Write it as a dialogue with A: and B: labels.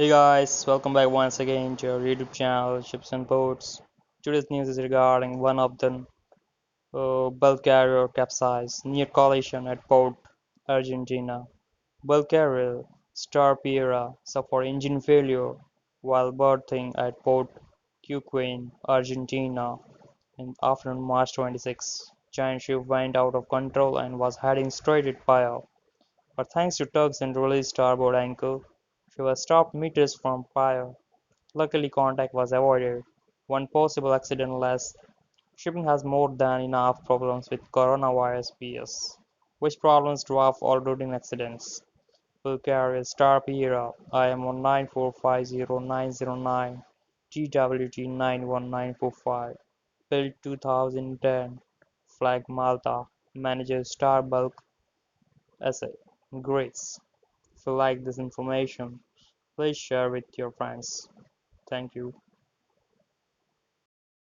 A: Hey guys, welcome back once again to our YouTube channel Ships and Boats. Today's news is regarding one of the bulk carrier capsize near collision at Port Argentina. Bulk carrier Star Piera suffered engine failure while berthing at Port Cuquin, Argentina in afternoon March 26. Giant ship went out of control and was heading straight at Paya. But thanks to tugs and released starboard anchor, she was stopped meters from Paya. Luckily contact was avoided. One possible accident less. Shipping has more than enough problems with coronavirus BS, which problems dwarf all routine accidents. Bulgaria Star Piera IMO 9450909 TWT 91945 built 2010 flag Malta manages Star Bulk SA Greece. If you like this information, please share with your friends. Thank you.